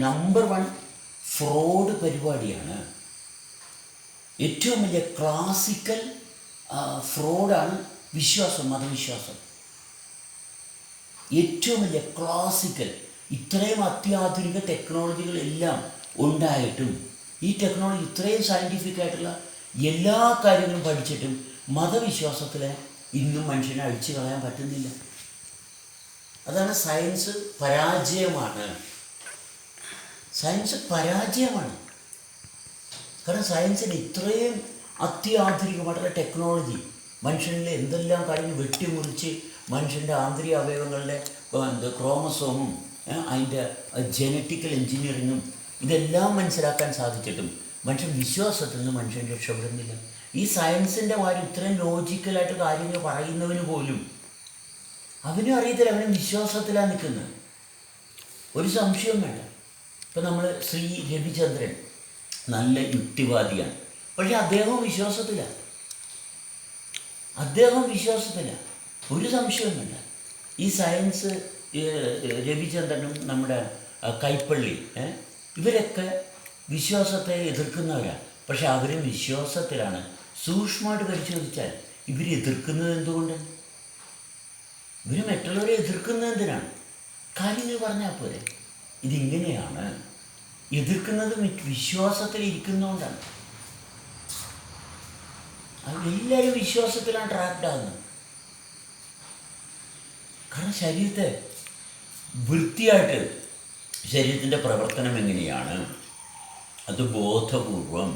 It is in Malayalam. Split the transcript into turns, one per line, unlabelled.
നമ്പർ 1 ഫ്രോഡ് പരിപാടിയാണ്. ഏറ്റവും വലിയ ക്ലാസിക്കൽ ഫ്രോഡാണ് വിശ്വാസം, മതവിശ്വാസം. ഏറ്റവും വലിയ ക്ലാസിക്കൽ. ഇത്രയും അത്യാധുനിക ടെക്നോളജികളെല്ലാം ഉണ്ടായിട്ടും ഈ ടെക്നോളജി ഇത്രയും സയൻറ്റിഫിക് ആയിട്ടുള്ള എല്ലാ കാര്യങ്ങളും പഠിച്ചിട്ടും മതവിശ്വാസത്തിലെ ഇന്നും മനുഷ്യനെ അഴിച്ചു കളയാൻ പറ്റുന്നില്ല. അതാണ് സയൻസ് പരാജയമാണ്. സയൻസ് പരാജയമാണ്. കാരണം സയൻസിന് ഇത്രയും അത്യാധുനികമായിട്ടുള്ള ടെക്നോളജി, മനുഷ്യനിലെ എന്തെല്ലാം കാര്യങ്ങൾ വെട്ടിമുറിച്ച് മനുഷ്യൻ്റെ ആന്തരിക അവയവങ്ങളുടെ ക്രോമസോമും അതിൻ്റെ ജനറ്റിക്കൽ എൻജിനീയറിങ്ങും ഇതെല്ലാം മനസ്സിലാക്കാൻ സാധിച്ചിട്ടും മനുഷ്യൻ വിശ്വാസത്തിൽ നിന്ന് മനുഷ്യൻ രക്ഷപ്പെടുന്നില്ല. ഈ സയൻസിൻ്റെ കാര്യം ഇത്രയും ലോജിക്കലായിട്ട് കാര്യങ്ങൾ പറയുന്നവന് പോലും അവനും അറിയത്തില്ല, അവനും വിശ്വാസത്തിലാണ് നിൽക്കുന്നത്. ഒരു സംശയവും വേണ്ട. ഇപ്പം നമ്മൾ ശ്രീ രവിചന്ദ്രൻ നല്ല യുക്തിവാദിയാണ്, പക്ഷെ അദ്ദേഹവും വിശ്വാസത്തിലാണ്. ഒരു സംശയവും വേണ്ട. ഈ സയൻസ് രവിചന്ദ്രനും നമ്മുടെ കൈപ്പള്ളി ഇവരൊക്കെ വിശ്വാസത്തെ എതിർക്കുന്നവരാണ്, പക്ഷെ അവരും വിശ്വാസത്തിലാണ്. സൂക്ഷ്മമായിട്ട് പരിശോധിച്ചാൽ ഇവർ എതിർക്കുന്നത് എന്തുകൊണ്ട്? ഇവർ മറ്റുള്ളവരെ എതിർക്കുന്നത് എന്തിനാണ്? കാര്യങ്ങൾ പറഞ്ഞാൽ പോരെ. ഇതിങ്ങനെയാണ് എതിർക്കുന്നത്, വിശ്വാസത്തിൽ ഇരിക്കുന്നതുകൊണ്ടാണ്. എല്ലാവരും വിശ്വാസത്തിലാണ് ട്രാക്ഡ് ആകുന്നത്. കാരണം ശരീരത്തെ വൃത്തിയായിട്ട്, ശരീരത്തിൻ്റെ പ്രവർത്തനം എങ്ങനെയാണ് അത് ബോധപൂർവം